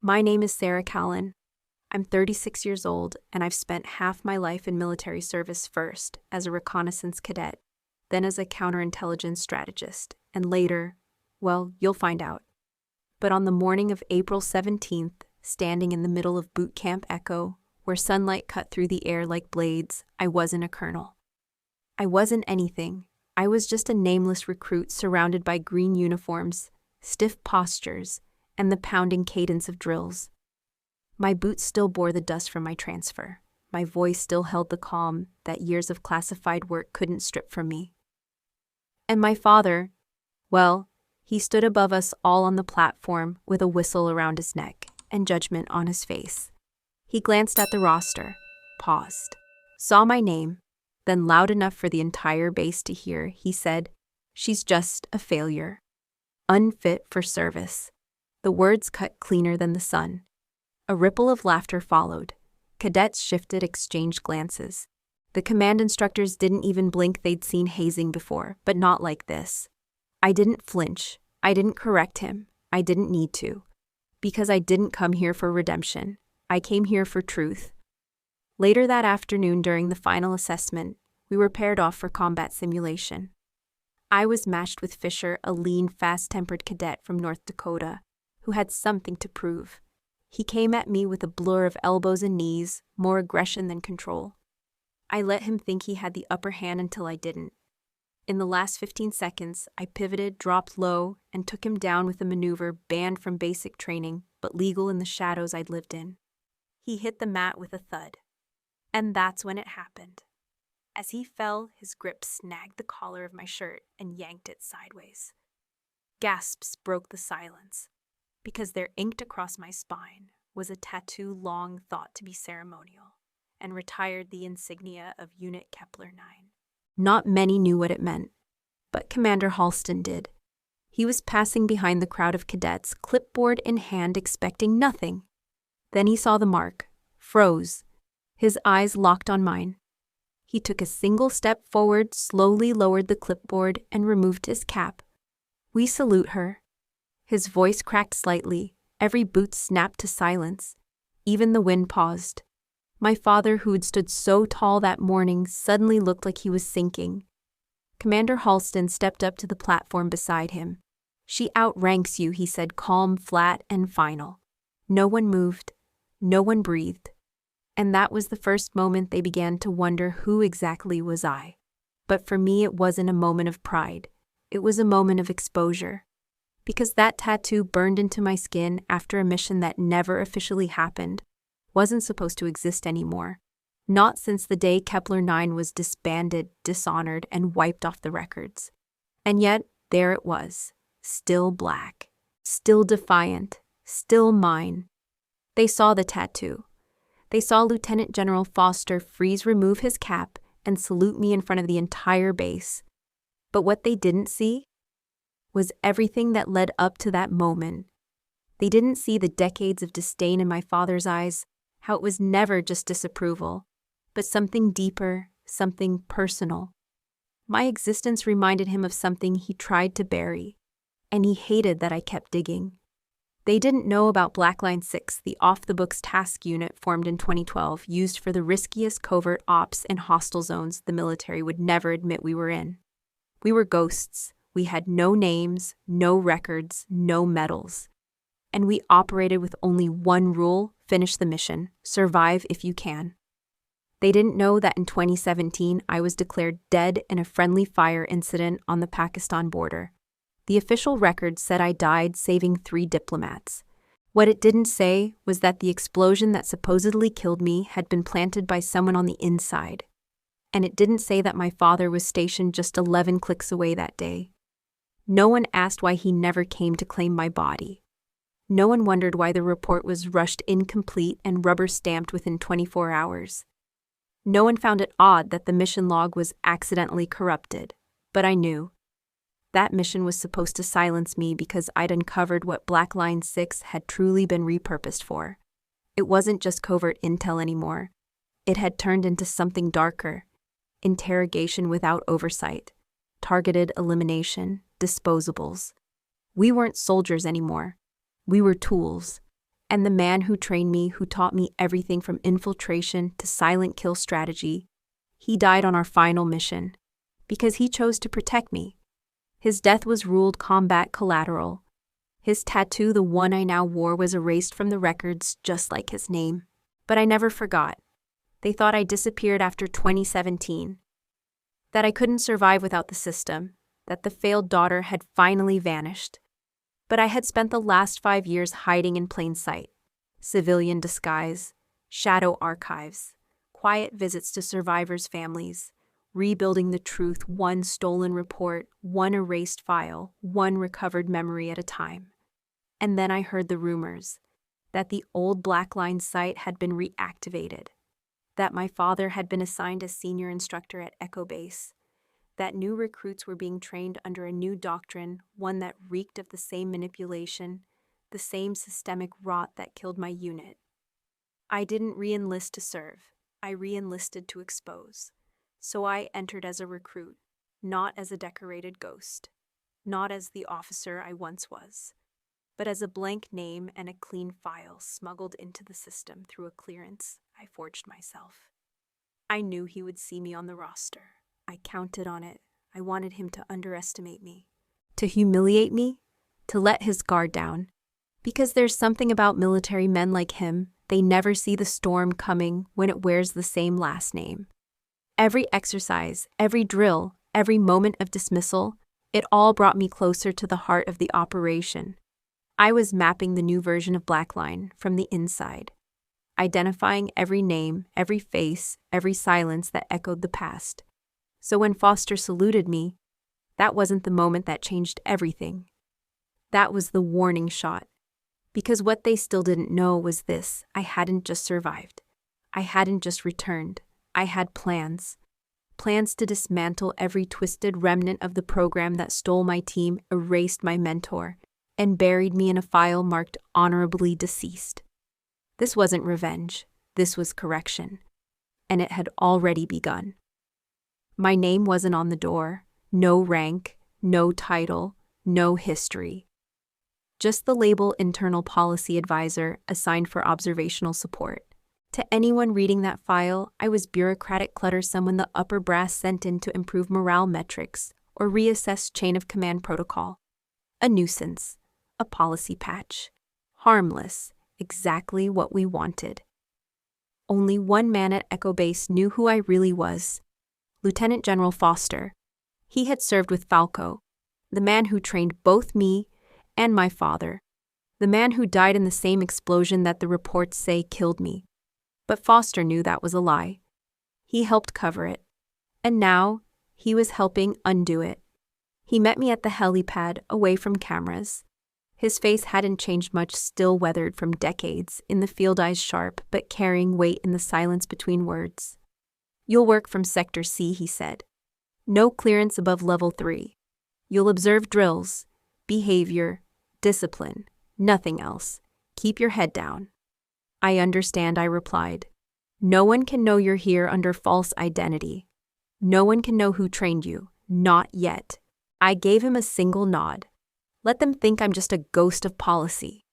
My name is Sera Callen. I'm 36 years old, and I've spent half my life in military service, first as a reconnaissance cadet, then as a counterintelligence strategist, and later, well, you'll find out. But on the morning of April 17th, standing in the middle of Bootcamp Echo, where sunlight cut through the air like blades, I wasn't a colonel. I wasn't anything. I was just a nameless recruit surrounded by green uniforms, stiff postures, and the pounding cadence of drills. My boots still bore the dust from my transfer. My voice still held the calm that years of classified work couldn't strip from me. And my father, well, he stood above us all on the platform with a whistle around his neck and judgment on his face. He glanced at the roster, paused, saw my name, then loud enough for the entire base to hear, he said, "She's just a failure. Unfit for service." The words cut cleaner than the sun. A ripple of laughter followed. Cadets shifted, exchanged glances. The command instructors didn't even blink. They'd seen hazing before, but not like this. I didn't flinch. I didn't correct him. I didn't need to. Because I didn't come here for redemption. I came here for truth. Later that afternoon, during the final assessment, we were paired off for combat simulation. I was matched with Fisher, a lean, fast-tempered cadet from North Dakota, who had something to prove. He came at me with a blur of elbows and knees, more aggression than control. I let him think he had the upper hand until I didn't. In the last 15 seconds, I pivoted, dropped low, and took him down with a maneuver banned from basic training, but legal in the shadows I'd lived in. He hit the mat with a thud. And that's when it happened. As he fell, his grip snagged the collar of my shirt and yanked it sideways. Gasps broke the silence, because there, inked across my spine, was a tattoo long thought to be ceremonial, and retired the insignia of Unit Kepler 9. Not many knew what it meant, but Commander Halston did. He was passing behind the crowd of cadets, clipboard in hand, expecting nothing. Then he saw the mark, froze, his eyes locked on mine. He took a single step forward, slowly lowered the clipboard, and removed his cap. "We salute her." His voice cracked slightly. Every boot snapped to silence. Even the wind paused. My father, who'd stood so tall that morning, suddenly looked like he was sinking. Commander Halston stepped up to the platform beside him. "She outranks you," he said, calm, flat, and final. No one moved. No one breathed. And that was the first moment they began to wonder who exactly was I. But for me, it wasn't a moment of pride. It was a moment of exposure. Because that tattoo burned into my skin after a mission that never officially happened, wasn't supposed to exist anymore. Not since the day Kepler 9 was disbanded, dishonored, and wiped off the records. And yet, there it was. Still black. Still defiant. Still mine. They saw the tattoo. They saw Lieutenant General Foster freeze, remove his cap, and salute me in front of the entire base. But what they didn't see was everything that led up to that moment. They didn't see the decades of disdain in my father's eyes, how it was never just disapproval, but something deeper, something personal. My existence reminded him of something he tried to bury, and he hated that I kept digging. They didn't know about Blackline 6, the off-the-books task unit formed in 2012, used for the riskiest covert ops in hostile zones the military would never admit we were in. We were ghosts. We had no names, no records, no medals. And we operated with only one rule: finish the mission, survive if you can. They didn't know that in 2017, I was declared dead in a friendly fire incident on the Pakistan border. The official record said I died saving 3 diplomats. What it didn't say was that the explosion that supposedly killed me had been planted by someone on the inside. And it didn't say that my father was stationed just 11 clicks away that day. No one asked why he never came to claim my body. No one wondered why the report was rushed incomplete and rubber-stamped within 24 hours. No one found it odd that the mission log was accidentally corrupted, but I knew. That mission was supposed to silence me because I'd uncovered what Blackline 6 had truly been repurposed for. It wasn't just covert intel anymore. It had turned into something darker. Interrogation without oversight. Targeted elimination. Disposables. We weren't soldiers anymore. We were tools. And the man who trained me, who taught me everything from infiltration to silent kill strategy, he died on our final mission because he chose to protect me. His death was ruled combat collateral. His tattoo, the one I now wore, was erased from the records just like his name. But I never forgot. They thought I disappeared after 2017. That I couldn't survive without the system. That the failed daughter had finally vanished. But I had spent the last 5 years hiding in plain sight. Civilian disguise, shadow archives, quiet visits to survivors' families, rebuilding the truth, one stolen report, one erased file, one recovered memory at a time. And then I heard the rumors that the old Blackline site had been reactivated, that my father had been assigned as senior instructor at Echo Base, that new recruits were being trained under a new doctrine, one that reeked of the same manipulation, the same systemic rot that killed my unit. I didn't re-enlist to serve. I re-enlisted to expose. So I entered as a recruit, not as a decorated ghost, not as the officer I once was, but as a blank name and a clean file smuggled into the system through a clearance I forged myself. I knew he would see me on the roster. I counted on it. I wanted him to underestimate me, to humiliate me, to let his guard down. Because there's something about military men like him, they never see the storm coming when it wears the same last name. Every exercise, every drill, every moment of dismissal, it all brought me closer to the heart of the operation. I was mapping the new version of Blackline from the inside, identifying every name, every face, every silence that echoed the past. So when Foster saluted me, that wasn't the moment that changed everything. That was the warning shot. Because what they still didn't know was this: I hadn't just survived. I hadn't just returned. I had plans. Plans to dismantle every twisted remnant of the program that stole my team, erased my mentor, and buried me in a file marked honorably deceased. This wasn't revenge. This was correction. And it had already begun. My name wasn't on the door. No rank, no title, no history. Just the label Internal Policy Advisor assigned for observational support. To anyone reading that file, I was bureaucratic clutter, someone the upper brass sent in to improve morale metrics or reassess chain of command protocol. A nuisance, a policy patch. Harmless, exactly what we wanted. Only one man at Echo Base knew who I really was. Lieutenant General Foster. He had served with Falco, the man who trained both me and my father, the man who died in the same explosion that the reports say killed me. But Foster knew that was a lie. He helped cover it, and now he was helping undo it. He met me at the helipad, away from cameras. His face hadn't changed much, still weathered from decades, in the field eyes sharp, but carrying weight in the silence between words. "You'll work from Sector C," he said. "No clearance above Level 3. You'll observe drills, behavior, discipline, nothing else. Keep your head down." "I understand," I replied. "No one can know you're here under false identity. No one can know who trained you. Not yet." I gave him a single nod. "Let them think I'm just a ghost of policy."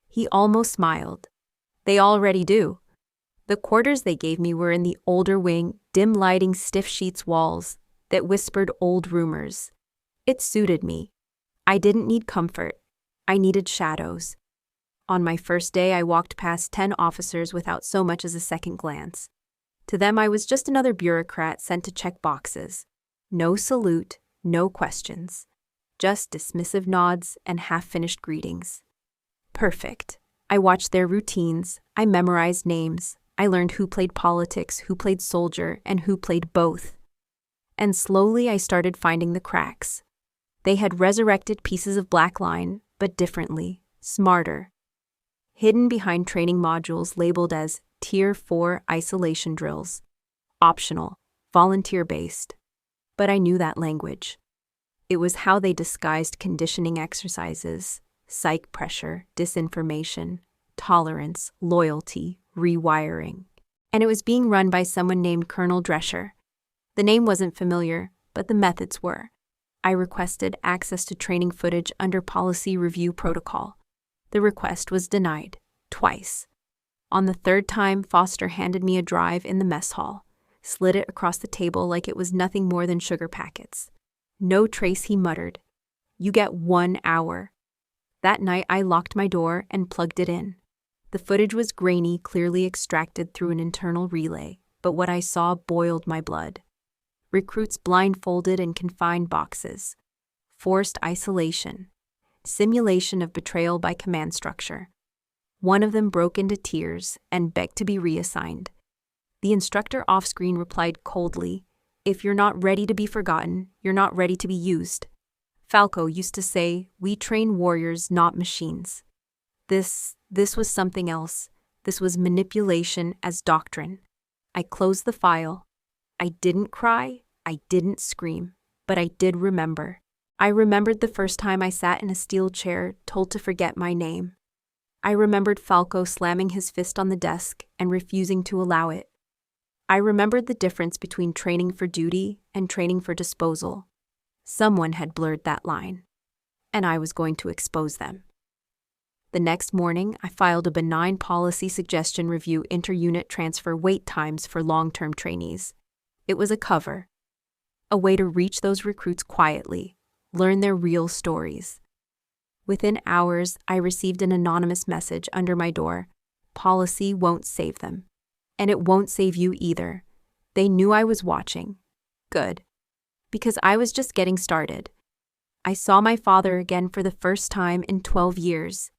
He almost smiled. "They already do." The quarters they gave me were in the older wing, dim lighting, stiff sheets walls that whispered old rumors. It suited me. I didn't need comfort. I needed shadows. On my first day, I walked past 10 officers without so much as a second glance. To them, I was just another bureaucrat sent to check boxes. No salute, no questions. Just dismissive nods and half-finished greetings. Perfect. I watched their routines. I memorized names. I learned who played politics, who played soldier, and who played both. And slowly I started finding the cracks. They had resurrected pieces of Blackline, but differently, smarter. Hidden behind training modules labeled as Tier 4 isolation drills. Optional, volunteer-based. But I knew that language. It was how they disguised conditioning exercises, psych pressure, disinformation, tolerance, loyalty, rewiring. And it was being run by someone named Colonel Drescher. The name wasn't familiar, but the methods were. I requested access to training footage under policy review protocol. The request was denied. Twice. On the third time, Foster handed me a drive in the mess hall, slid it across the table like it was nothing more than sugar packets. "No trace," he muttered. "You get 1 hour." That night, I locked my door and plugged it in. The footage was grainy, clearly extracted through an internal relay, but what I saw boiled my blood. Recruits blindfolded in confined boxes. Forced isolation. Simulation of betrayal by command structure. One of them broke into tears and begged to be reassigned. The instructor off-screen replied coldly, "If you're not ready to be forgotten, you're not ready to be used." Falco used to say, "We train warriors, not machines." This was something else. This was manipulation as doctrine. I closed the file. I didn't cry, I didn't scream, but I did remember. I remembered the first time I sat in a steel chair, told to forget my name. I remembered Falco slamming his fist on the desk and refusing to allow it. I remembered the difference between training for duty and training for disposal. Someone had blurred that line, and I was going to expose them. The next morning, I filed a benign policy suggestion review inter-unit transfer wait times for long-term trainees. It was a cover, a way to reach those recruits quietly, learn their real stories. Within hours, I received an anonymous message under my door. "Policy won't save them. And it won't save you either." They knew I was watching. Good. Because I was just getting started. I saw my father again for the first time in 12 years.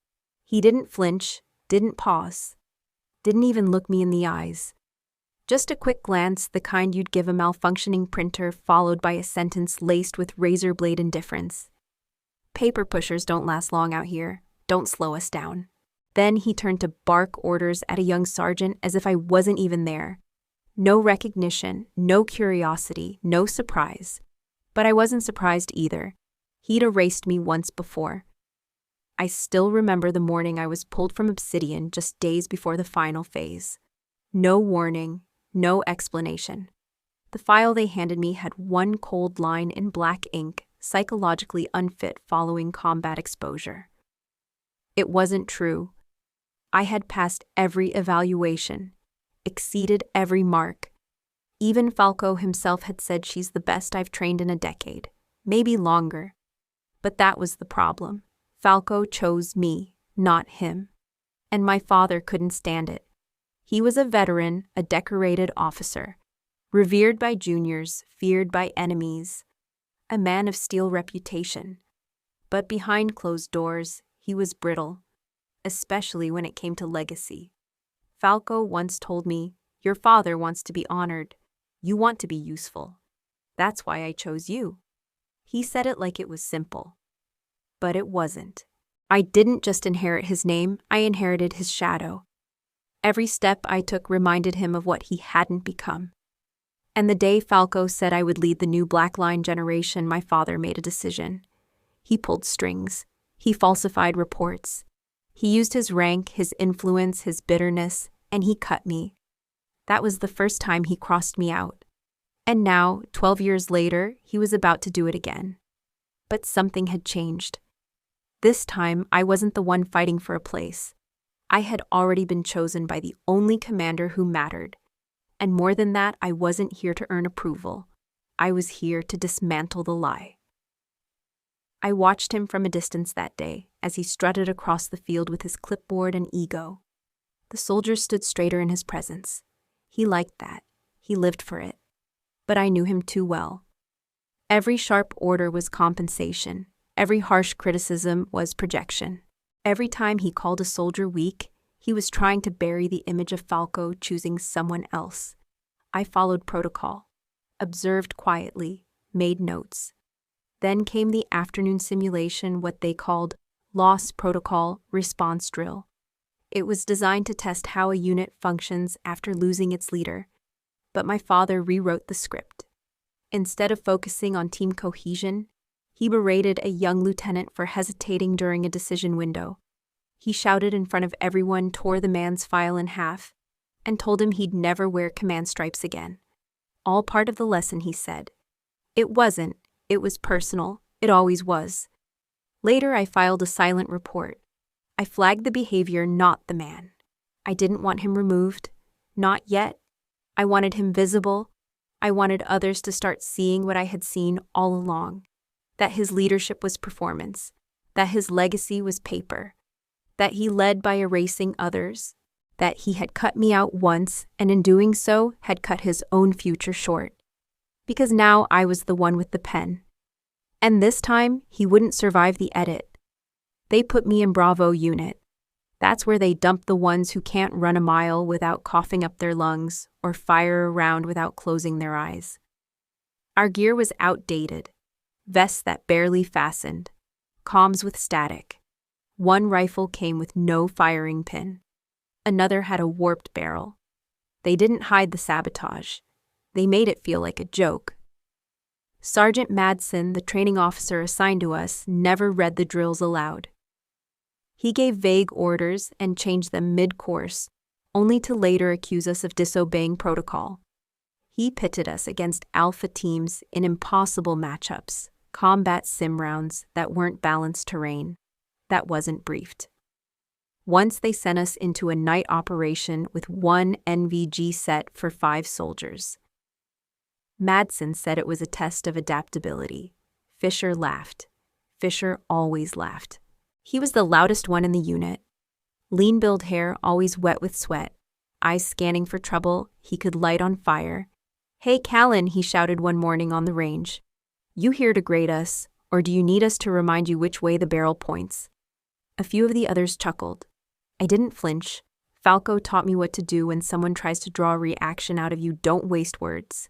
He didn't flinch, didn't pause, didn't even look me in the eyes. Just a quick glance, the kind you'd give a malfunctioning printer, followed by a sentence laced with razor blade indifference. "Paper pushers don't last long out here. Don't slow us down." Then he turned to bark orders at a young sergeant as if I wasn't even there. No recognition, no curiosity, no surprise. But I wasn't surprised either. He'd erased me once before. I still remember the morning I was pulled from Obsidian just days before the final phase. No warning, no explanation. The file they handed me had one cold line in black ink, psychologically unfit following combat exposure. It wasn't true. I had passed every evaluation, exceeded every mark. Even Falco himself had said she's the best I've trained in a decade, maybe longer. But that was the problem. Falco chose me, not him. And my father couldn't stand it. He was a veteran, a decorated officer, revered by juniors, feared by enemies, a man of steel reputation. But behind closed doors, he was brittle, especially when it came to legacy. Falco once told me, "Your father wants to be honored. You want to be useful. That's why I chose you." He said it like it was simple. But it wasn't. I didn't just inherit his name, I inherited his shadow. Every step I took reminded him of what he hadn't become. And the day Falco said I would lead the new Blackline generation, my father made a decision. He pulled strings. He falsified reports. He used his rank, his influence, his bitterness, and he cut me. That was the first time he crossed me out. And now, 12 years later, he was about to do it again. But something had changed. This time, I wasn't the one fighting for a place. I had already been chosen by the only commander who mattered. And more than that, I wasn't here to earn approval. I was here to dismantle the lie. I watched him from a distance that day, as he strutted across the field with his clipboard and ego. The soldiers stood straighter in his presence. He liked that. He lived for it. But I knew him too well. Every sharp order was compensation. Every harsh criticism was projection. Every time he called a soldier weak, he was trying to bury the image of Falco choosing someone else. I followed protocol, observed quietly, made notes. Then came the afternoon simulation, what they called Loss Protocol Response Drill. It was designed to test how a unit functions after losing its leader. But my father rewrote the script. Instead of focusing on team cohesion, he berated a young lieutenant for hesitating during a decision window. He shouted in front of everyone, tore the man's file in half, and told him he'd never wear command stripes again. All part of the lesson, he said. It wasn't. It was personal. It always was. Later, I filed a silent report. I flagged the behavior, not the man. I didn't want him removed. Not yet. I wanted him visible. I wanted others to start seeing what I had seen all along. That his leadership was performance. That his legacy was paper. That he led by erasing others. That he had cut me out once, and in doing so, had cut his own future short. Because now I was the one with the pen. And this time, he wouldn't survive the edit. They put me in Bravo unit. That's where they dump the ones who can't run a mile without coughing up their lungs or fire around without closing their eyes. Our gear was outdated. Vests that barely fastened. Comms with static. One rifle came with no firing pin. Another had a warped barrel. They didn't hide the sabotage. They made it feel like a joke. Sergeant Madsen, the training officer assigned to us, never read the drills aloud. He gave vague orders and changed them mid-course, only to later accuse us of disobeying protocol. He pitted us against alpha teams in impossible matchups, combat sim rounds that weren't balanced terrain, that wasn't briefed. Once they sent us into a night operation with one NVG set for 5 soldiers. Madsen said it was a test of adaptability. Fisher laughed. Fisher always laughed. He was the loudest one in the unit. Lean-build hair, always wet with sweat. Eyes scanning for trouble, he could light on fire. "Hey, Callen," he shouted one morning on the range. "You here to grade us, or do you need us to remind you which way the barrel points?" A few of the others chuckled. I didn't flinch. Falco taught me what to do when someone tries to draw a reaction out of you. Don't waste words.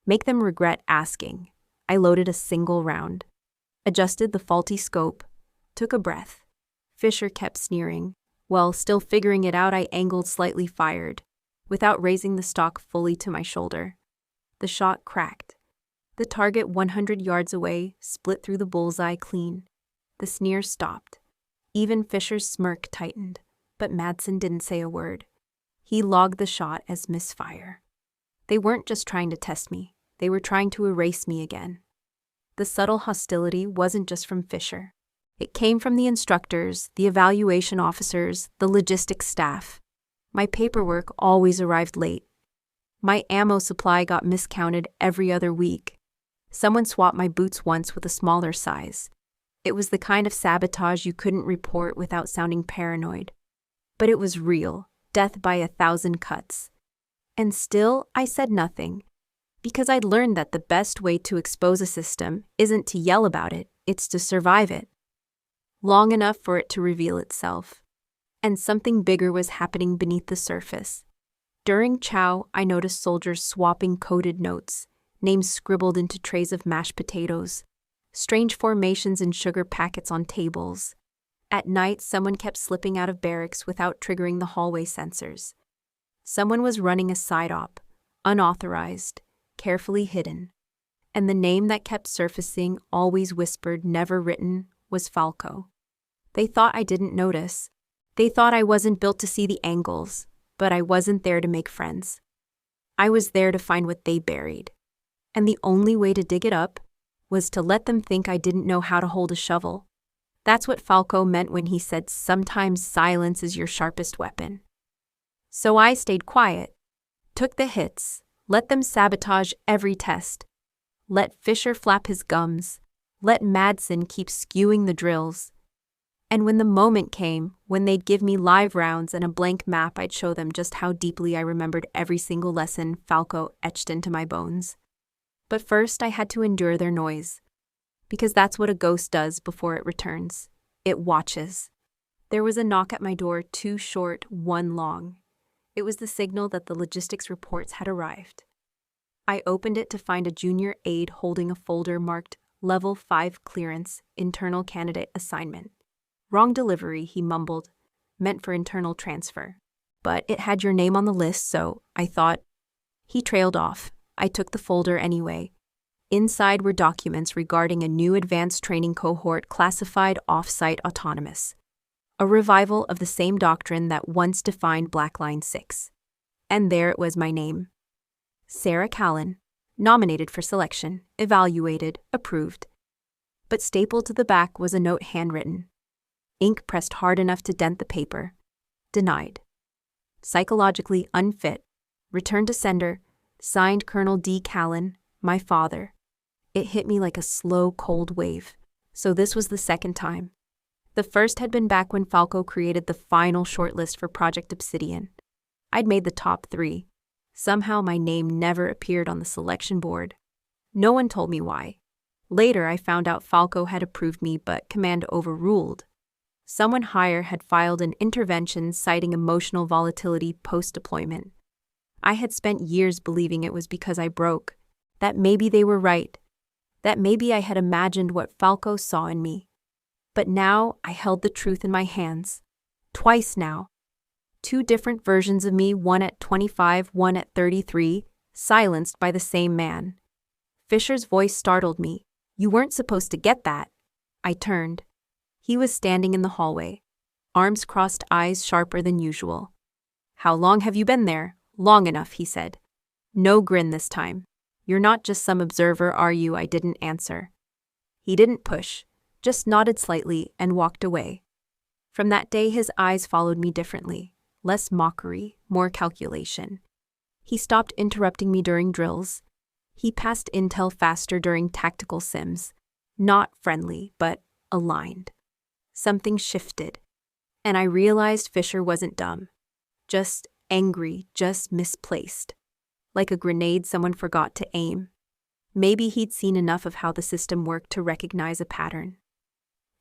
Make them regret asking. I loaded a single round. Adjusted the faulty scope. Took a breath. Fisher kept sneering. Well, still figuring it out, I angled slightly, fired, without raising the stock fully to my shoulder. The shot cracked. The target 100 yards away split through the bullseye clean. The sneer stopped. Even Fisher's smirk tightened, but Madsen didn't say a word. He logged the shot as misfire. They weren't just trying to test me. They were trying to erase me again. The subtle hostility wasn't just from Fisher. It came from the instructors, the evaluation officers, the logistics staff. My paperwork always arrived late. My ammo supply got miscounted every other week. Someone swapped my boots once with a smaller size. It was the kind of sabotage you couldn't report without sounding paranoid. But it was real, death by 1,000 cuts. And still, I said nothing. Because I'd learned that the best way to expose a system isn't to yell about it, it's to survive it. Long enough for it to reveal itself. And something bigger was happening beneath the surface. During chow, I noticed soldiers swapping coded notes, names scribbled into trays of mashed potatoes, strange formations in sugar packets on tables. At night, someone kept slipping out of barracks without triggering the hallway sensors. Someone was running a side op, unauthorized, carefully hidden. And the name that kept surfacing, always whispered, never written, was Falco. They thought I didn't notice. They thought I wasn't built to see the angles, but I wasn't there to make friends. I was there to find what they buried. And the only way to dig it up was to let them think I didn't know how to hold a shovel. That's what Falco meant when he said sometimes silence is your sharpest weapon. So I stayed quiet, took the hits, let them sabotage every test. Let Fisher flap his gums, let Madsen keep skewing the drills. And when the moment came, when they'd give me live rounds and a blank map, I'd show them just how deeply I remembered every single lesson Falco etched into my bones. But first I had to endure their noise. Because that's what a ghost does before it returns. It watches. There was a knock at my door, 2 short, 1 long. It was the signal that the logistics reports had arrived. I opened it to find a junior aide holding a folder marked Level 5 Clearance, Internal Candidate Assignment. Wrong delivery, he mumbled. Meant for internal transfer. But it had your name on the list, so I thought. He trailed off. I took the folder anyway. Inside were documents regarding a new advanced training cohort classified off-site autonomous. A revival of the same doctrine that once defined Blackline 6. And there it was, my name. Sera Callen, nominated for selection, evaluated, approved. But stapled to the back was a note handwritten. Ink pressed hard enough to dent the paper. Denied. Psychologically unfit. Return to sender. Signed Colonel D. Callen, my father. It hit me like a slow, cold wave. So this was the second time. The first had been back when Falco created the final shortlist for Project Obsidian. I'd made the top 3. Somehow my name never appeared on the selection board. No one told me why. Later I found out Falco had approved me, but Command overruled. Someone higher had filed an intervention citing emotional volatility post-deployment. I had spent years believing it was because I broke, that maybe they were right, that maybe I had imagined what Falco saw in me. But now I held the truth in my hands. Twice now. 2 different versions of me, one at 25, one at 33, silenced by the same man. Fisher's voice startled me. You weren't supposed to get that. I turned. He was standing in the hallway, arms crossed, eyes sharper than usual. How long have you been there? Long enough, he said. No grin this time. You're not just some observer, are you? I didn't answer. He didn't push, just nodded slightly and walked away. From that day, his eyes followed me differently. Less mockery, more calculation. He stopped interrupting me during drills. He passed intel faster during tactical sims. Not friendly, but aligned. Something shifted. And I realized Fisher wasn't dumb. Just angry, just misplaced. Like a grenade someone forgot to aim. Maybe he'd seen enough of how the system worked to recognize a pattern.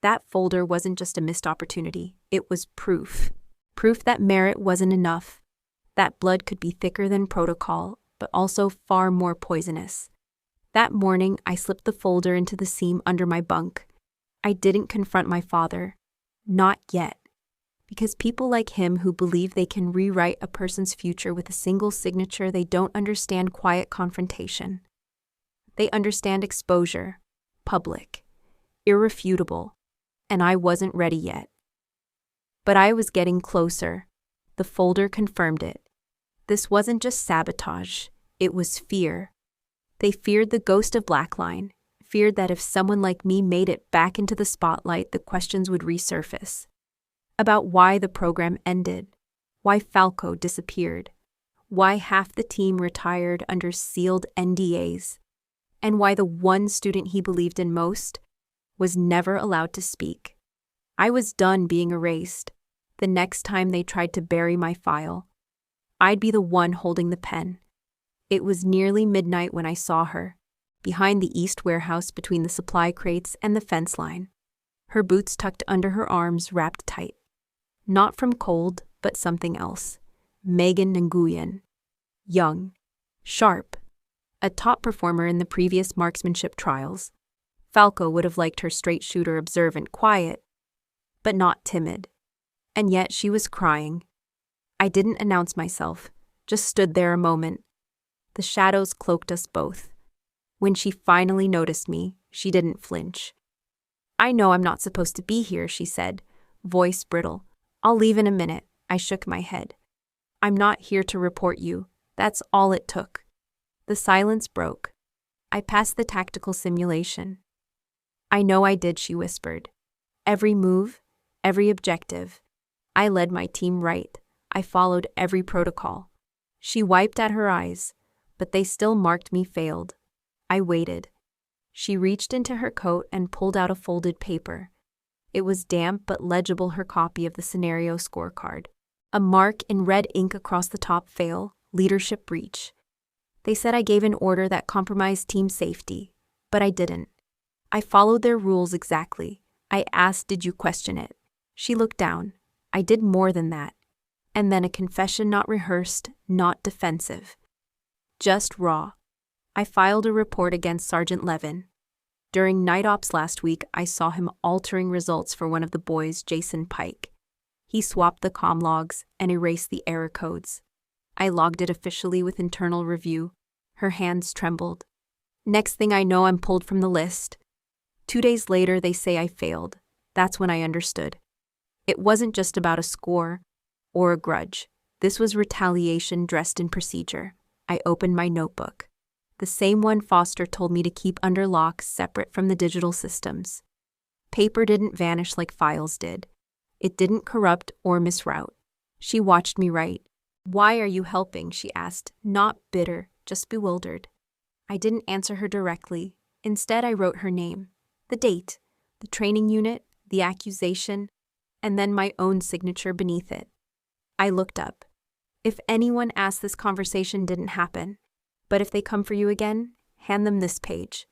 That folder wasn't just a missed opportunity, it was proof. Proof that merit wasn't enough. That blood could be thicker than protocol, but also far more poisonous. That morning, I slipped the folder into the seam under my bunk. I didn't confront my father. Not yet. Because people like him who believe they can rewrite a person's future with a single signature, they don't understand quiet confrontation. They understand exposure, public, irrefutable, and I wasn't ready yet. But I was getting closer. The folder confirmed it. This wasn't just sabotage, it was fear. They feared the ghost of Blackline, feared that if someone like me made it back into the spotlight, the questions would resurface. About why the program ended, why Falco disappeared, why half the team retired under sealed NDAs, and why the one student he believed in most was never allowed to speak. I was done being erased. The next time they tried to bury my file, I'd be the one holding the pen. It was nearly midnight when I saw her, behind the east warehouse between the supply crates and the fence line. Her boots tucked under her arms, wrapped tight. Not from cold, but something else. Megan Nguyen. Young. Sharp. A top performer in the previous marksmanship trials. Falco would have liked her straight shooter, observant, quiet, but not timid. And yet she was crying. I didn't announce myself, just stood there a moment. The shadows cloaked us both. When she finally noticed me, she didn't flinch. I know I'm not supposed to be here, she said, voice brittle. I'll leave in a minute. I shook my head. I'm not here to report you. That's all it took. The silence broke. I passed the tactical simulation. I know I did, she whispered. Every move, every objective. I led my team right. I followed every protocol. She wiped at her eyes, but they still marked me failed. I waited. She reached into her coat and pulled out a folded paper. It was damp but legible, her copy of the scenario scorecard. A mark in red ink across the top: fail, leadership breach. They said I gave an order that compromised team safety, but I didn't. I followed their rules exactly. I asked, did you question it? She looked down. I did more than that. And then a confession, not rehearsed, not defensive. Just raw. I filed a report against Sergeant Levin. During night ops last week, I saw him altering results for one of the boys, Jason Pike. He swapped the comm logs and erased the error codes. I logged it officially with internal review. Her hands trembled. Next thing I know, I'm pulled from the list. 2 days later, they say I failed. That's when I understood. It wasn't just about a score or a grudge. This was retaliation dressed in procedure. I opened my notebook. The same one Foster told me to keep under lock, separate from the digital systems. Paper didn't vanish like files did. It didn't corrupt or misroute. She watched me write. "Why are you helping?" she asked, not bitter, just bewildered. I didn't answer her directly. Instead, I wrote her name, the date, the training unit, the accusation, and then my own signature beneath it. I looked up. If anyone asked, this conversation didn't happen. But if they come for you again, hand them this page.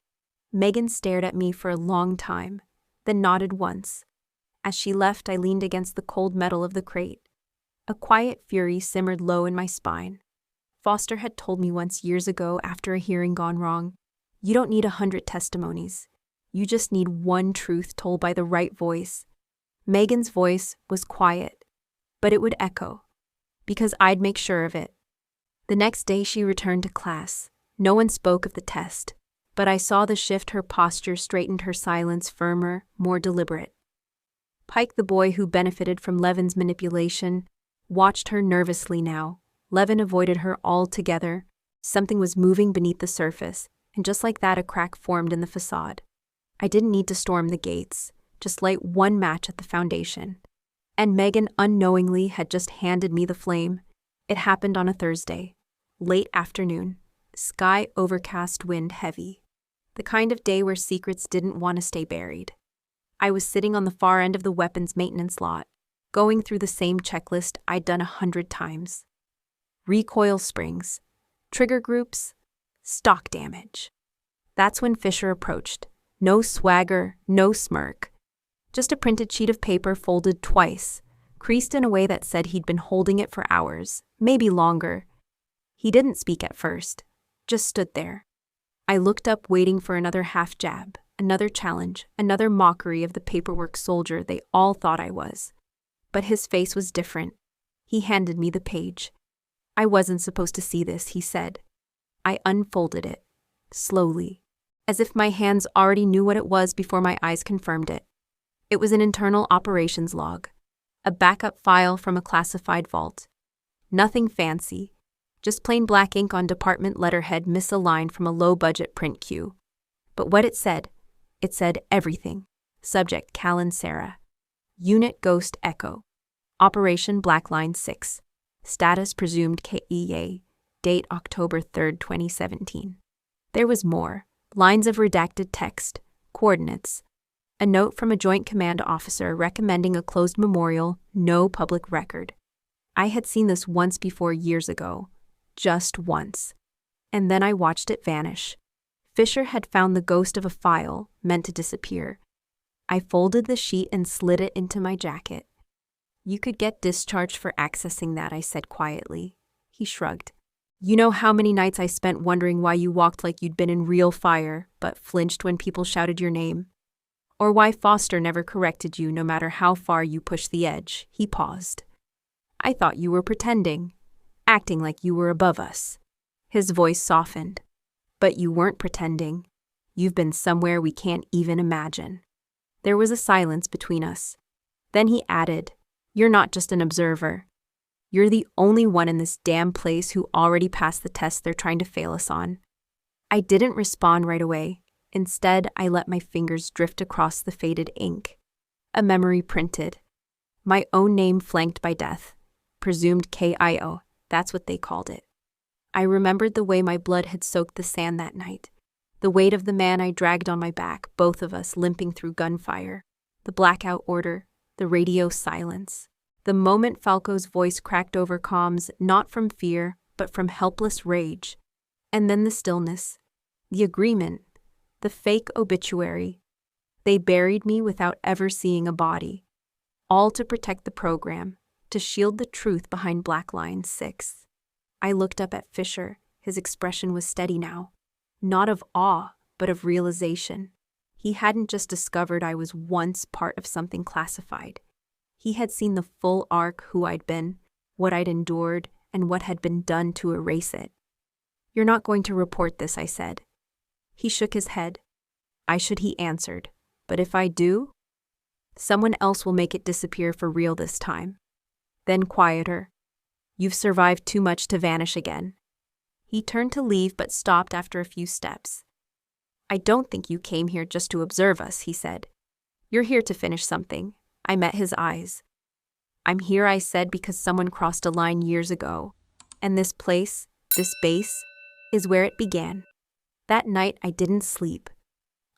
Megan stared at me for a long time, then nodded once. As she left, I leaned against the cold metal of the crate. A quiet fury simmered low in my spine. Foster had told me once years ago after a hearing gone wrong, "You don't need 100 testimonies. You just need one truth told by the right voice." Megan's voice was quiet, but it would echo, because I'd make sure of it. The next day she returned to class. No one spoke of the test, but I saw the shift. Her posture straightened, her silence firmer, more deliberate. Pike, the boy who benefited from Levin's manipulation, watched her nervously now. Levin avoided her altogether. Something was moving beneath the surface, and just like that, a crack formed in the facade. I didn't need to storm the gates, just light one match at the foundation. And Megan unknowingly had just handed me the flame. It happened on a Thursday, late afternoon, sky overcast, wind heavy. The kind of day where secrets didn't want to stay buried. I was sitting on the far end of the weapons maintenance lot, going through the same checklist I'd done 100 times. Recoil springs, trigger groups, stock damage. That's when Fisher approached. No swagger, no smirk. Just a printed sheet of paper folded twice, creased in a way that said he'd been holding it for hours, maybe longer. He didn't speak at first, just stood there. I looked up, waiting for another half jab, another challenge, another mockery of the paperwork soldier they all thought I was. But his face was different. He handed me the page. "I wasn't supposed to see this," he said. I unfolded it, slowly, as if my hands already knew what it was before my eyes confirmed it. It was an internal operations log, a backup file from a classified vault. Nothing fancy, just plain black ink on department letterhead misaligned from a low-budget print queue. But what it said everything. Subject: Callen Sera. Unit Ghost Echo. Operation Blackline 6. Status presumed KEA. Date October 3, 2017. There was more. Lines of redacted text, coordinates. A note from a Joint Command officer recommending a closed memorial, no public record. I had seen this once before, years ago. Just once. And then I watched it vanish. Fisher had found the ghost of a file meant to disappear. I folded the sheet and slid it into my jacket. "You could get discharged for accessing that," I said quietly. He shrugged. "You know how many nights I spent wondering why you walked like you'd been in real fire, but flinched when people shouted your name? Or why Foster never corrected you no matter how far you pushed the edge?" He paused. "I thought you were pretending, acting like you were above us." His voice softened. "But you weren't pretending. You've been somewhere we can't even imagine." There was a silence between us. Then he added, "You're not just an observer. You're the only one in this damn place who already passed the test they're trying to fail us on." I didn't respond right away. Instead, I let my fingers drift across the faded ink. A memory printed. My own name flanked by death. Presumed KIO, that's what they called it. I remembered the way my blood had soaked the sand that night. The weight of the man I dragged on my back, both of us limping through gunfire. The blackout order, the radio silence. The moment Falco's voice cracked over comms, not from fear, but from helpless rage. And then the stillness. The agreement. The fake obituary. They buried me without ever seeing a body. All to protect the program, to shield the truth behind Blackline 6. I looked up at Fisher. His expression was steady now. Not of awe, but of realization. He hadn't just discovered I was once part of something classified. He had seen the full arc, who I'd been, what I'd endured, and what had been done to erase it. "You're not going to report this," I said. He shook his head. "I should," he answered. "But if I do, someone else will make it disappear for real this time." Then quieter. "You've survived too much to vanish again." He turned to leave but stopped after a few steps. "I don't think you came here just to observe us," he said. "You're here to finish something." I met his eyes. I'm here, I said, because someone crossed a line years ago. And this place, this base, is where it began. That night, I didn't sleep.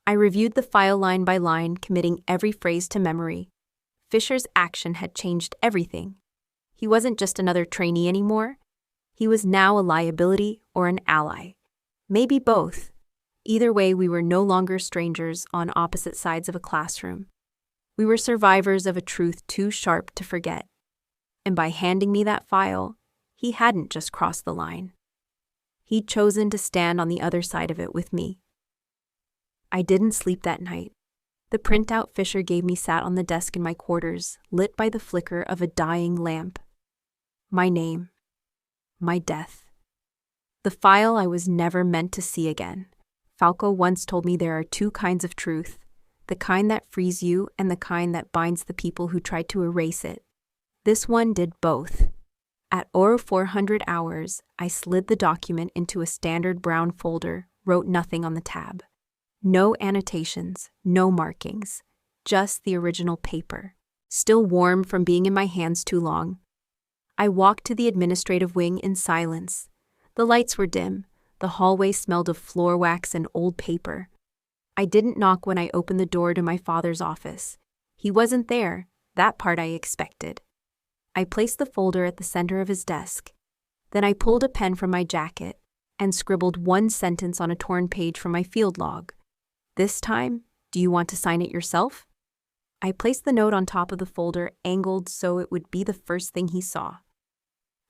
I reviewed the file line by line, committing every phrase to memory. Fisher's action had changed everything. He wasn't just another trainee anymore. He was now a liability or an ally. Maybe both. Either way, we were no longer strangers on opposite sides of a classroom. We were survivors of a truth too sharp to forget. And by handing me that file, he hadn't just crossed the line. He'd chosen to stand on the other side of it with me. I didn't sleep that night. The printout Fisher gave me sat on the desk in my quarters, lit by the flicker of a dying lamp. My name. My death. The file I was never meant to see again. Falco once told me there are two kinds of truth, the kind that frees you and the kind that binds the people who tried to erase it. This one did both. At 400 hours, I slid the document into a standard brown folder, wrote nothing on the tab. No annotations, no markings, just the original paper, still warm from being in my hands too long. I walked to the administrative wing in silence. The lights were dim. The hallway smelled of floor wax and old paper. I didn't knock when I opened the door to my father's office. He wasn't there. That part I expected. I placed the folder at the center of his desk. Then I pulled a pen from my jacket and scribbled one sentence on a torn page from my field log. This time, do you want to sign it yourself? I placed the note on top of the folder, angled so it would be the first thing he saw.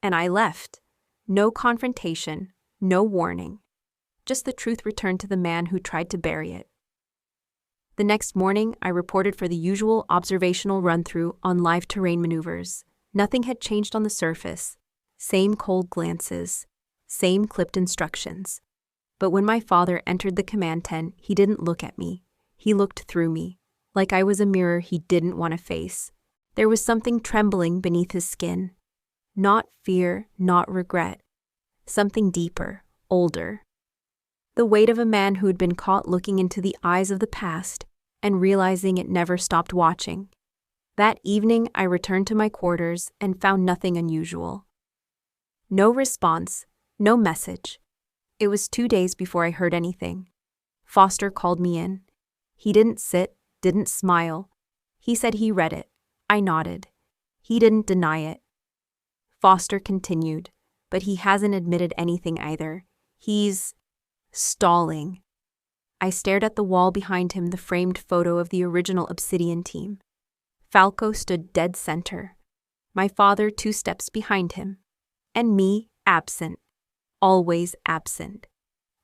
And I left. No confrontation, no warning. Just the truth returned to the man who tried to bury it. The next morning, I reported for the usual observational run-through on live terrain maneuvers. Nothing had changed on the surface. Same cold glances. Same clipped instructions. But when my father entered the command tent, he didn't look at me. He looked through me, like I was a mirror he didn't want to face. There was something trembling beneath his skin. Not fear, not regret. Something deeper, older. The weight of a man who had been caught looking into the eyes of the past and realizing it never stopped watching. That evening, I returned to my quarters and found nothing unusual. No response, no message. It was 2 days before I heard anything. Foster called me in. He didn't sit, didn't smile. He said he read it. I nodded. He didn't deny it. Foster continued, but he hasn't admitted anything either. He's stalling. I stared at the wall behind him, the framed photo of the original Obsidian team. Falco stood dead center. My father 2 steps behind him. And me, absent. Always absent.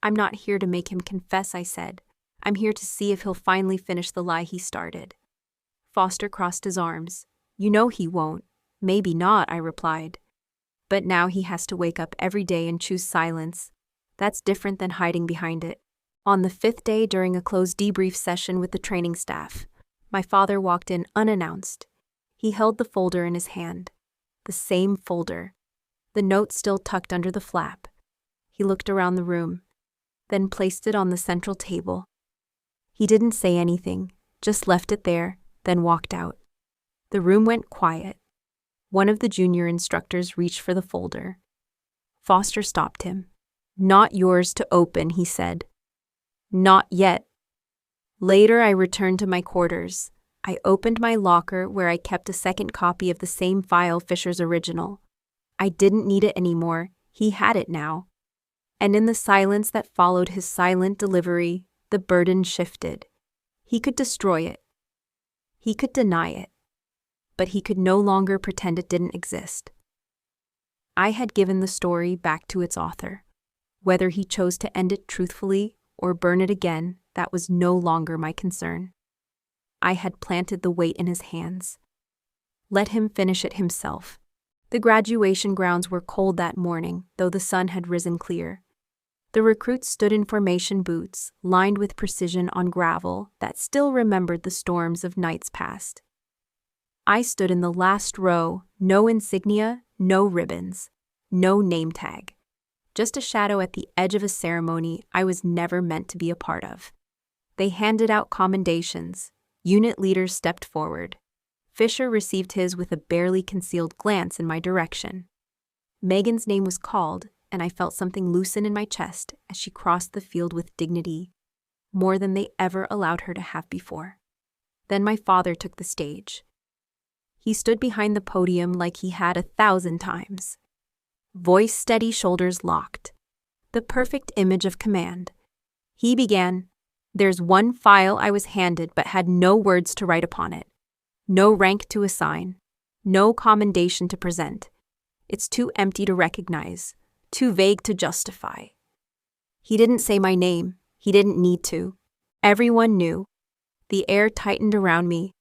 I'm not here to make him confess, I said. I'm here to see if he'll finally finish the lie he started. Foster crossed his arms. You know he won't. Maybe not, I replied. But now he has to wake up every day and choose silence. That's different than hiding behind it. On the 5th day, during a closed debrief session with the training staff, my father walked in unannounced. He held the folder in his hand. The same folder. The note still tucked under the flap. He looked around the room, then placed it on the central table. He didn't say anything, just left it there, then walked out. The room went quiet. One of the junior instructors reached for the folder. Foster stopped him. Not yours to open, he said. Not yet. Later, I returned to my quarters. I opened my locker where I kept a second copy of the same file, Fisher's original. I didn't need it anymore. He had it now. And in the silence that followed his silent delivery, the burden shifted. He could destroy it. He could deny it. But he could no longer pretend it didn't exist. I had given the story back to its author. Whether he chose to end it truthfully or burn it again, that was no longer my concern. I had planted the weight in his hands. Let him finish it himself. The graduation grounds were cold that morning, though the sun had risen clear. The recruits stood in formation, boots lined with precision on gravel that still remembered the storms of nights past. I stood in the last row, no insignia, no ribbons, no name tag. Just a shadow at the edge of a ceremony I was never meant to be a part of. They handed out commendations. Unit leaders stepped forward. Fisher received his with a barely concealed glance in my direction. Megan's name was called, and I felt something loosen in my chest as she crossed the field with dignity, more than they ever allowed her to have before. Then my father took the stage. He stood behind the podium like he had 1,000 times. Voice steady, shoulders locked. The perfect image of command. He began, "There's one file I was handed but had no words to write upon it. No rank to assign. No commendation to present. It's too empty to recognize. Too vague to justify." He didn't say my name. He didn't need to. Everyone knew. The air tightened around me.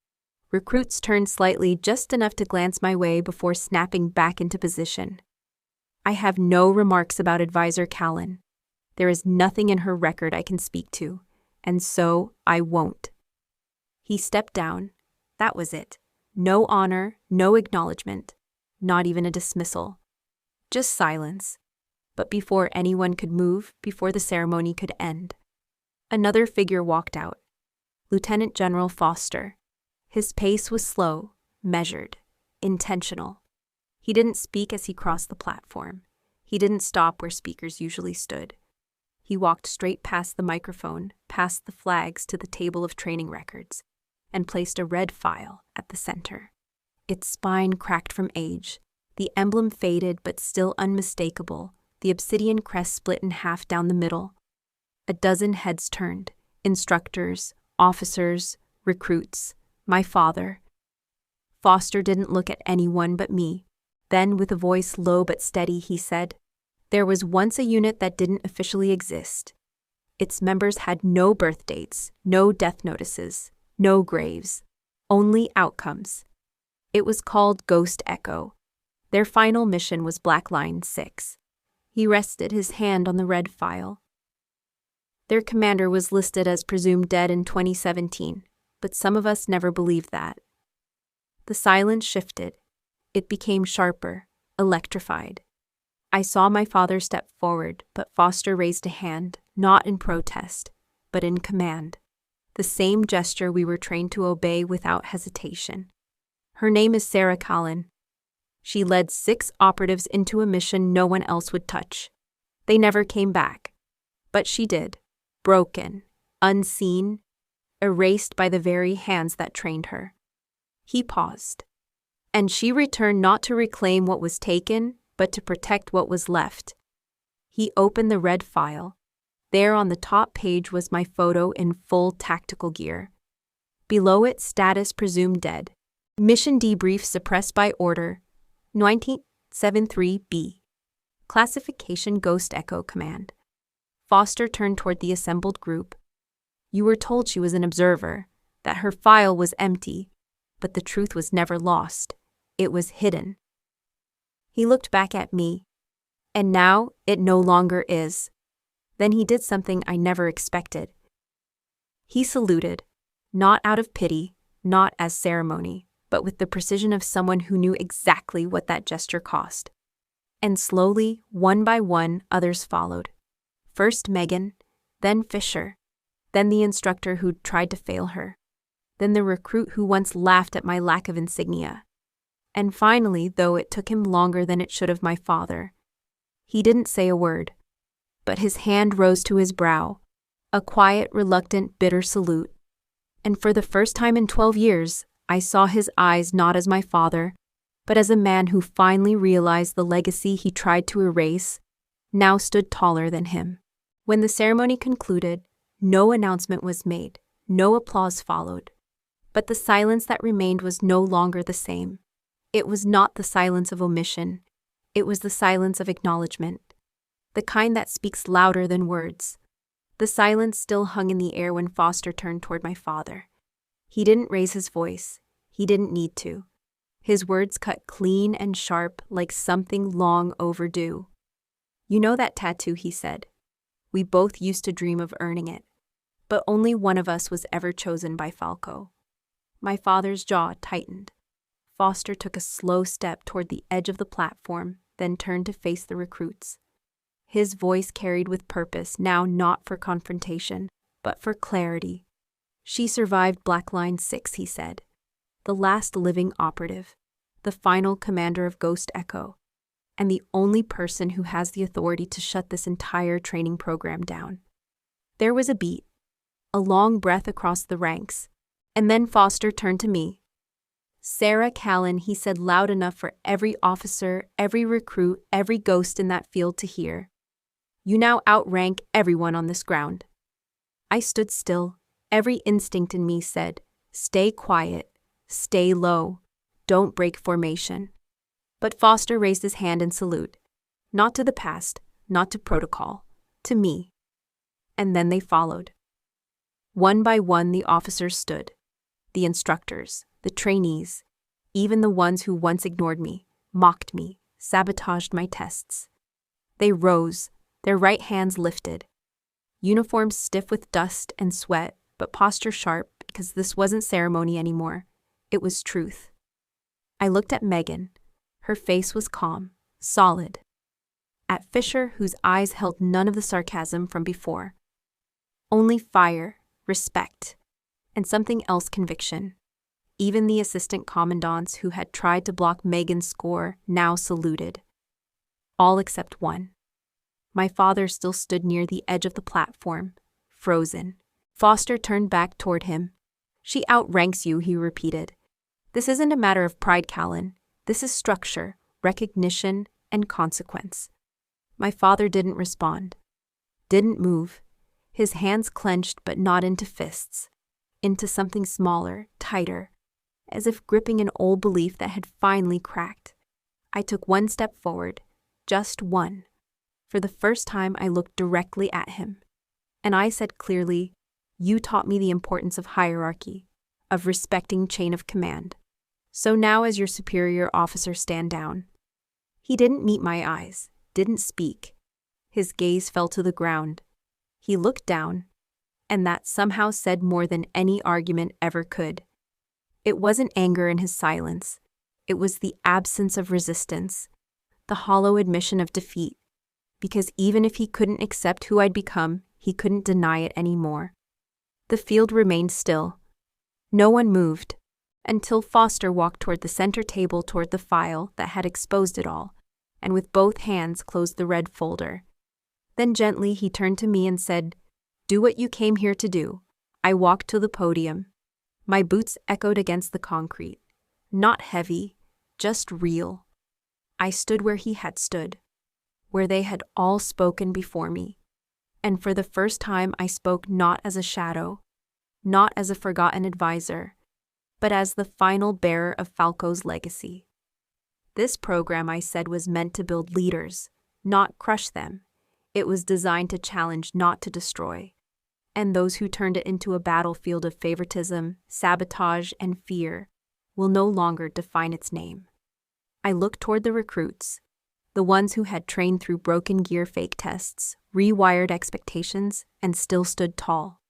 Recruits turned slightly, just enough to glance my way before snapping back into position. I have no remarks about Advisor Callen. There is nothing in her record I can speak to, and so I won't. He stepped down. That was it. No honor, no acknowledgement, not even a dismissal. Just silence. But before anyone could move, before the ceremony could end, another figure walked out. Lieutenant General Foster. His pace was slow, measured, intentional. He didn't speak as he crossed the platform. He didn't stop where speakers usually stood. He walked straight past the microphone, past the flags to the table of training records, and placed a red file at the center. Its spine cracked from age, the emblem faded but still unmistakable, the Obsidian crest split in half down the middle. A dozen heads turned, instructors, officers, recruits, my father. Foster didn't look at anyone but me. Then, with a voice low but steady, he said, "There was once a unit that didn't officially exist. Its members had no birth dates, no death notices, no graves, only outcomes. It was called Ghost Echo. Their final mission was Blackline 6. He rested his hand on the red file. Their commander was listed as presumed dead in 2017, but some of us never believed that. The silence shifted. It became sharper, electrified. I saw my father step forward, but Foster raised a hand, not in protest, but in command. The same gesture we were trained to obey without hesitation. Her name is Sera Callen. She led 6 operatives into a mission no one else would touch. They never came back. But she did. Broken, unseen, erased by the very hands that trained her. He paused. And she returned not to reclaim what was taken, but to protect what was left. He opened the red file. There on the top page was my photo in full tactical gear. Below it, status presumed dead. Mission debrief suppressed by order 1973B. Classification Ghost Echo Command. Foster turned toward the assembled group. You were told she was an observer, that her file was empty, but the truth was never lost. It was hidden. He looked back at me. And now it no longer is. Then he did something I never expected. He saluted, not out of pity, not as ceremony, but with the precision of someone who knew exactly what that gesture cost. And slowly, one by one, others followed. First Megan, then Fisher, then the instructor who'd tried to fail her, then the recruit who once laughed at my lack of insignia. And finally, though it took him longer than it should have, my father. He didn't say a word, but his hand rose to his brow, a quiet, reluctant, bitter salute. And for the first time in 12 years, I saw his eyes not as my father, but as a man who finally realized the legacy he tried to erase now stood taller than him. When the ceremony concluded, no announcement was made, no applause followed. But the silence that remained was no longer the same. It was not the silence of omission. It was the silence of acknowledgement, the kind that speaks louder than words. The silence still hung in the air when Foster turned toward my father. He didn't raise his voice. He didn't need to. His words cut clean and sharp like something long overdue. You know that tattoo, he said. We both used to dream of earning it, but only one of us was ever chosen by Falco. My father's jaw tightened. Foster took a slow step toward the edge of the platform, then turned to face the recruits. His voice carried with purpose, now not for confrontation, but for clarity. She survived Blackline 6, he said. the last living operative, the final commander of Ghost Echo, and the only person who has the authority to shut this entire training program down. There was a beat, a long breath across the ranks, and then Foster turned to me. "Sera Callen," he said loud enough for every officer, every recruit, every ghost in that field to hear. "You now outrank everyone on this ground." I stood still. Every instinct in me said, "Stay quiet, stay low, don't break formation." But Foster raised his hand in salute. Not to the past, not to protocol, to me. And then they followed. One by one the officers stood. The instructors, the trainees, even the ones who once ignored me, mocked me, sabotaged my tests. They rose, their right hands lifted. Uniforms stiff with dust and sweat, but posture sharp because this wasn't ceremony anymore. It was truth. I looked at Megan. Her face was calm, solid. At Fisher, whose eyes held none of the sarcasm from before. Only fire, respect, and something else, conviction. Even the assistant commandants who had tried to block Megan's score now saluted. All except one. My father still stood near the edge of the platform, frozen. Foster turned back toward him. "She outranks you," he repeated. "This isn't a matter of pride, Callen. This is structure, recognition, and consequence." My father didn't respond. Didn't move. His hands clenched but not into fists. Into something smaller, tighter, as if gripping an old belief that had finally cracked. I took one step forward, just one. For the first time, I looked directly at him. And I said clearly, "You taught me the importance of hierarchy, of respecting chain of command. So now as your superior officer, stand down." He didn't meet my eyes, didn't speak. His gaze fell to the ground. He looked down, and that somehow said more than any argument ever could. It wasn't anger in his silence. It was the absence of resistance, the hollow admission of defeat, because even if he couldn't accept who I'd become, he couldn't deny it anymore. The field remained still. No one moved, until Foster walked toward the center table toward the file that had exposed it all, and with both hands closed the red folder. Then gently he turned to me and said, "Do what you came here to do." I walked to the podium. My boots echoed against the concrete. Not heavy, just real. I stood where he had stood, where they had all spoken before me. And for the first time I spoke not as a shadow, not as a forgotten advisor, but as the final bearer of Falco's legacy. This program, I said, was meant to build leaders, not crush them. It was designed to challenge, not to destroy. And those who turned it into a battlefield of favoritism, sabotage, and fear will no longer define its name. I looked toward the recruits, the ones who had trained through broken gear fake tests, rewired expectations, and still stood tall.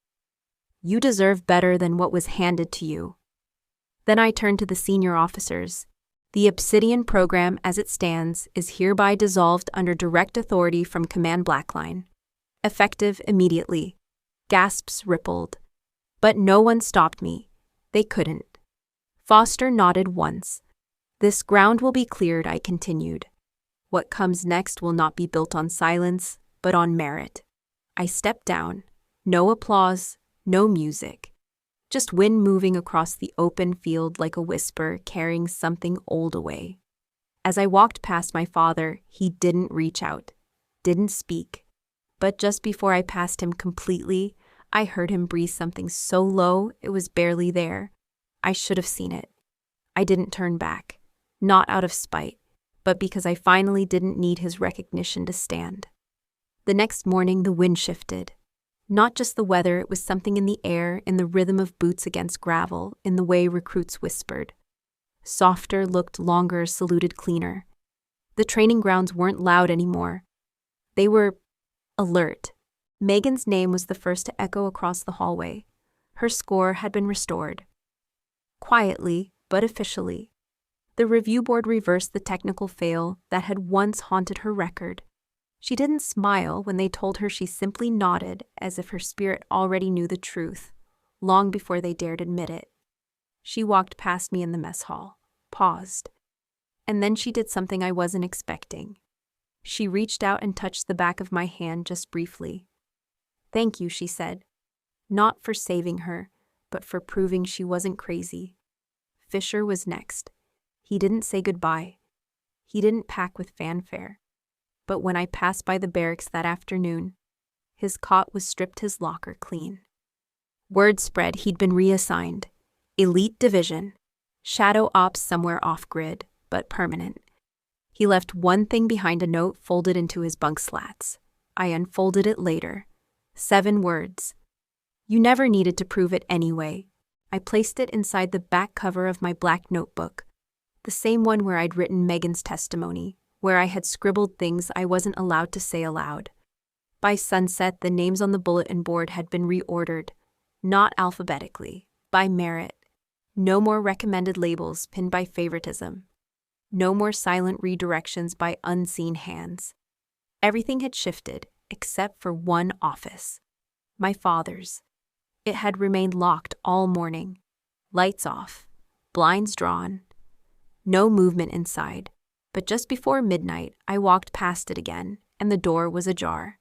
You deserve better than what was handed to you. Then I turned to the senior officers. The Obsidian program as it stands is hereby dissolved under direct authority from Command Blackline. Effective immediately. Gasps rippled. But no one stopped me. They couldn't. Foster nodded once. "This ground will be cleared," I continued. "What comes next will not be built on silence, but on merit." I stepped down. No applause, no music. Just wind moving across the open field like a whisper carrying something old away. As I walked past my father, he didn't reach out, didn't speak. But just before I passed him completely, I heard him breathe something so low it was barely there. I should have seen it. I didn't turn back, not out of spite, but because I finally didn't need his recognition to stand. The next morning, the wind shifted. Not just the weather, it was something in the air, in the rhythm of boots against gravel, in the way recruits whispered. Softer, looked longer, saluted cleaner. The training grounds weren't loud anymore. They were alert. Megan's name was the first to echo across the hallway. Her score had been restored. Quietly, but officially. The review board reversed the technical fail that had once haunted her record. She didn't smile when they told her. She simply nodded as if her spirit already knew the truth, long before they dared admit it. She walked past me in the mess hall, paused, and then she did something I wasn't expecting. She reached out and touched the back of my hand just briefly. "Thank you," she said. Not for saving her, but for proving she wasn't crazy. Fisher was next. He didn't say goodbye. He didn't pack with fanfare. But when I passed by the barracks that afternoon, his cot was stripped, his locker clean. Word spread he'd been reassigned. Elite division. Shadow ops somewhere off-grid, but permanent. He left one thing behind, a note folded into his bunk slats. I unfolded it later. 7 words. "You never needed to prove it anyway." I placed it inside the back cover of my black notebook, the same one where I'd written Megan's testimony, where I had scribbled things I wasn't allowed to say aloud. By sunset, the names on the bulletin board had been reordered, not alphabetically, by merit. No more recommended labels pinned by favoritism. No more silent redirections by unseen hands. Everything had shifted, except for one office. My father's. It had remained locked all morning. Lights off, blinds drawn. No movement inside, but just before midnight, I walked past it again, and the door was ajar.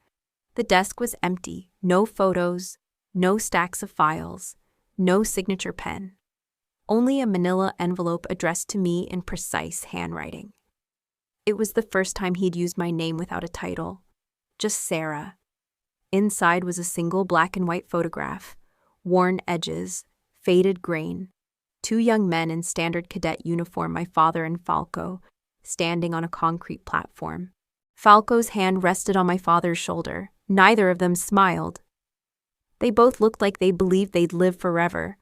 The desk was empty, no photos, no stacks of files, no signature pen. Only a manila envelope addressed to me in precise handwriting. It was the first time he'd used my name without a title. Just Sera. Inside was a single black and white photograph, worn edges, faded grain. 2 young men in standard cadet uniform, my father and Falco, standing on a concrete platform. Falco's hand rested on my father's shoulder. Neither of them smiled. They both looked like they believed they'd live forever.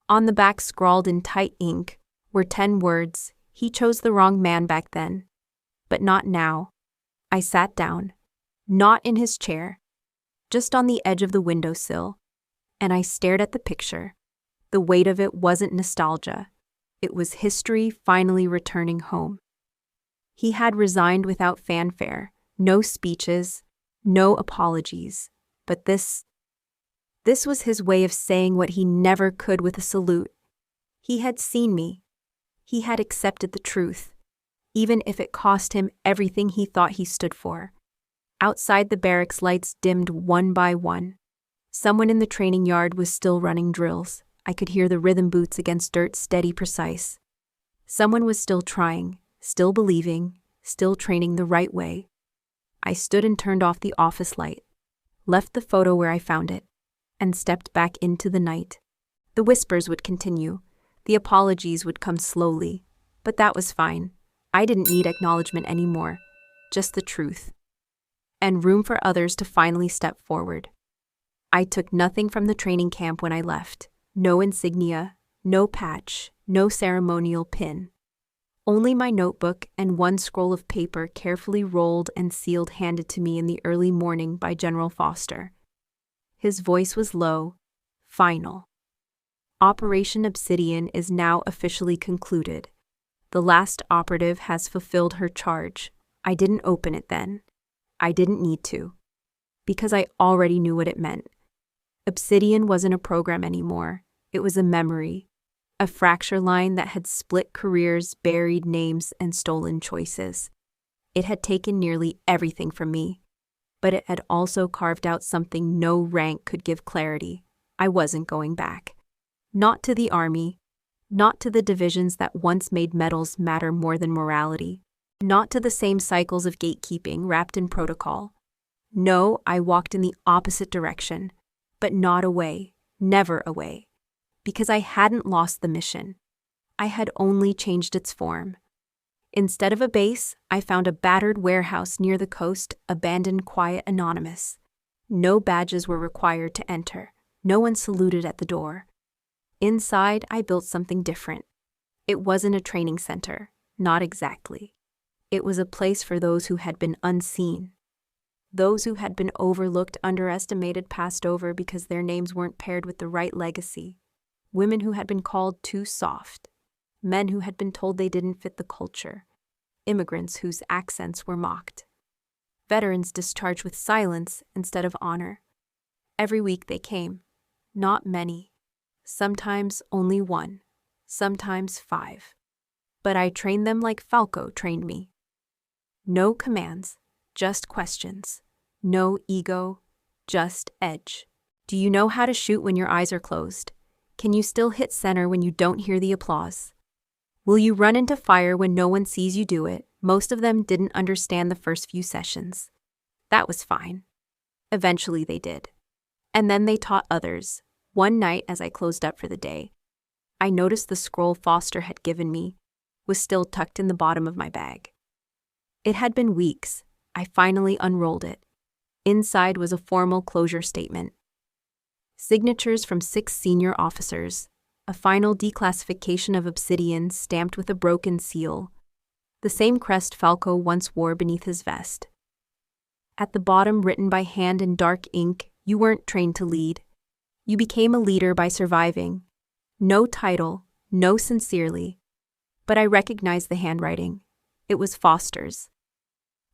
On the back, scrawled in tight ink, were 10 words. He chose the wrong man back then. But not now. I sat down. Not in his chair. Just on the edge of the windowsill. And I stared at the picture. The weight of it wasn't nostalgia. It was history finally returning home. He had resigned without fanfare. No speeches. No apologies. But this was his way of saying what he never could with a salute. He had seen me. He had accepted the truth, even if it cost him everything he thought he stood for. Outside, the barracks lights dimmed one by one. Someone in the training yard was still running drills. I could hear the rhythm boots against dirt, steady, precise. Someone was still trying, still believing, still training the right way. I stood and turned off the office light, left the photo where I found it, and stepped back into the night. The whispers would continue. The apologies would come slowly. But that was fine. I didn't need acknowledgement anymore. Just the truth. And room for others to finally step forward. I took nothing from the training camp when I left. No insignia, no patch, no ceremonial pin. Only my notebook and one scroll of paper carefully rolled and sealed handed to me in the early morning by General Foster. His voice was low, final. Operation Obsidian is now officially concluded. The last operative has fulfilled her charge. I didn't open it then. I didn't need to. Because I already knew what it meant. Obsidian wasn't a program anymore. It was a memory. A fracture line that had split careers, buried names, and stolen choices. It had taken nearly everything from me, but it had also carved out something no rank could give clarity. I wasn't going back. Not to the army, not to the divisions that once made medals matter more than morality, not to the same cycles of gatekeeping wrapped in protocol. No, I walked in the opposite direction, but not away, never away. Because I hadn't lost the mission. I had only changed its form. Instead of a base, I found a battered warehouse near the coast, abandoned, quiet, anonymous. No badges were required to enter. No one saluted at the door. Inside, I built something different. It wasn't a training center, not exactly. It was a place for those who had been unseen. Those who had been overlooked, underestimated, passed over because their names weren't paired with the right legacy. Women who had been called too soft. Men who had been told they didn't fit the culture. Immigrants whose accents were mocked. Veterans discharged with silence instead of honor. Every week they came. Not many. Sometimes only one. sometimes 5. But I trained them like Falco trained me. No commands, just questions. No ego, just edge. Do you know how to shoot when your eyes are closed? Can you still hit center when you don't hear the applause? Will you run into fire when no one sees you do it? Most of them didn't understand the first few sessions. That was fine. Eventually they did. And then they taught others. One night as I closed up for the day, I noticed the scroll Foster had given me was still tucked in the bottom of my bag. It had been weeks. I finally unrolled it. Inside was a formal closure statement. Signatures from 6 senior officers, a final declassification of Obsidian stamped with a broken seal, the same crest Falco once wore beneath his vest. At the bottom, written by hand in dark ink, you weren't trained to lead. You became a leader by surviving. No title, no sincerely. But I recognized the handwriting. It was Foster's.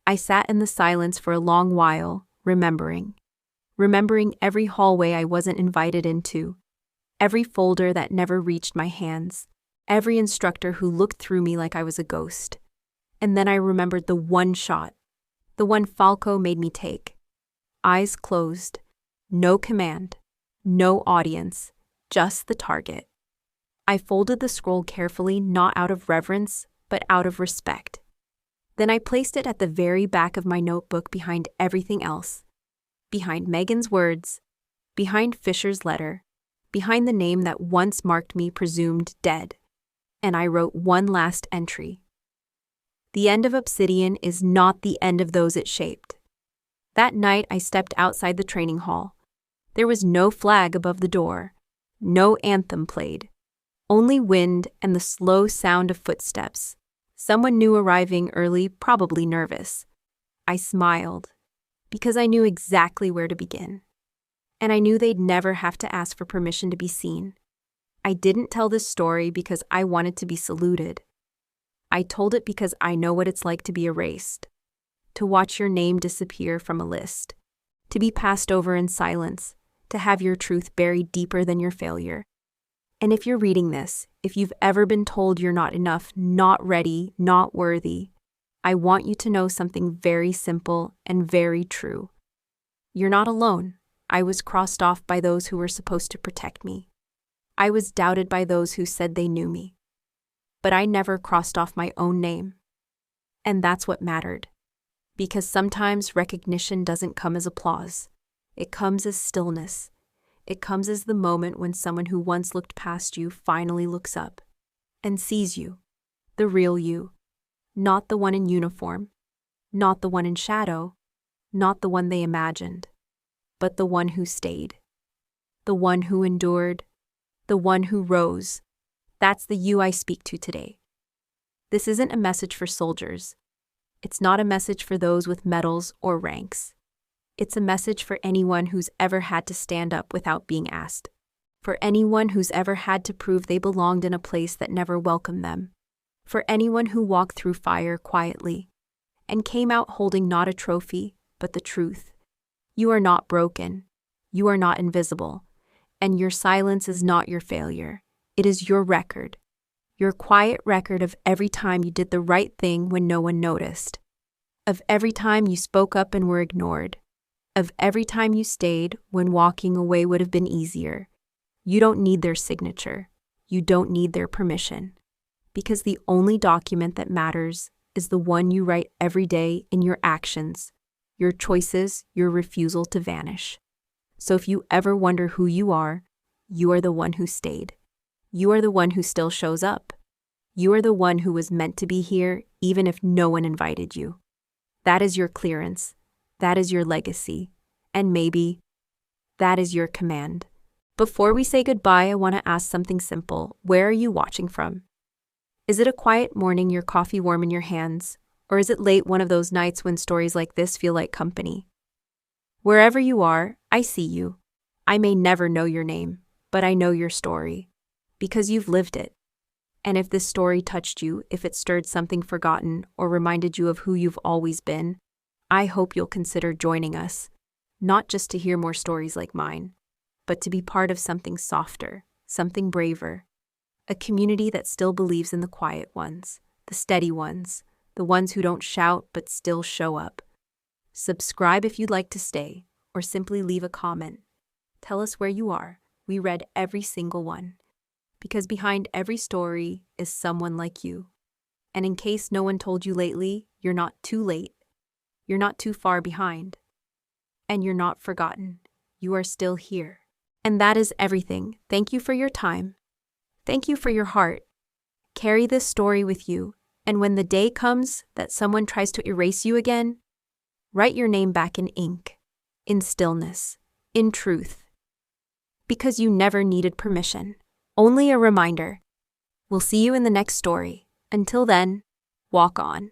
I sat in the silence for a long while, remembering every hallway I wasn't invited into, every folder that never reached my hands, every instructor who looked through me like I was a ghost. And then I remembered the one shot, the one Falco made me take. Eyes closed, no command, no audience, just the target. I folded the scroll carefully, not out of reverence, but out of respect. Then I placed it at the very back of my notebook behind everything else. Behind Megan's words, behind Fisher's letter, behind the name that once marked me presumed dead. And I wrote one last entry. The end of Obsidian is not the end of those it shaped. That night I stepped outside the training hall. There was no flag above the door, no anthem played, only wind and the slow sound of footsteps. Someone new arriving early, probably nervous. I smiled, because I knew exactly where to begin. And I knew they'd never have to ask for permission to be seen. I didn't tell this story because I wanted to be saluted. I told it because I know what it's like to be erased, to watch your name disappear from a list, to be passed over in silence, to have your truth buried deeper than your failure. And if you're reading this, if you've ever been told you're not enough, not ready, not worthy, I want you to know something very simple and very true. You're not alone. I was crossed off by those who were supposed to protect me. I was doubted by those who said they knew me. But I never crossed off my own name. And that's what mattered. Because sometimes recognition doesn't come as applause. It comes as stillness. It comes as the moment when someone who once looked past you finally looks up and sees you, the real you, not the one in uniform, not the one in shadow, not the one they imagined, but the one who stayed, the one who endured, the one who rose. That's the you I speak to today. This isn't a message for soldiers. It's not a message for those with medals or ranks. It's a message for anyone who's ever had to stand up without being asked. For anyone who's ever had to prove they belonged in a place that never welcomed them. For anyone who walked through fire quietly and came out holding not a trophy, but the truth. You are not broken. You are not invisible. And your silence is not your failure. It is your record. Your quiet record of every time you did the right thing when no one noticed. Of every time you spoke up and were ignored. Of every time you stayed when walking away would have been easier. You don't need their signature. You don't need their permission. Because the only document that matters is the one you write every day in your actions, your choices, your refusal to vanish. So if you ever wonder who you are the one who stayed. You are the one who still shows up. You are the one who was meant to be here even if no one invited you. That is your clearance. That is your legacy. And maybe that is your command. Before we say goodbye, I want to ask something simple. Where are you watching from? Is it a quiet morning, your coffee warm in your hands? Or is it late, one of those nights when stories like this feel like company? Wherever you are, I see you. I may never know your name, but I know your story. Because you've lived it. And if this story touched you, if it stirred something forgotten or reminded you of who you've always been, I hope you'll consider joining us, not just to hear more stories like mine, but to be part of something softer, something braver, A community that still believes in the quiet ones, the steady ones, the ones who don't shout but still show up. Subscribe if you'd like to stay, or simply leave a comment. Tell us where you are. We read every single one. Because behind every story is someone like you. And in case no one told you lately, you're not too late. You're not too far behind. And you're not forgotten. You are still here. And that is everything. Thank you for your time. Thank you for your heart. Carry this story with you, and when the day comes that someone tries to erase you again, write your name back in ink, in stillness, in truth. Because you never needed permission, only a reminder. We'll see you in the next story. Until then, walk on.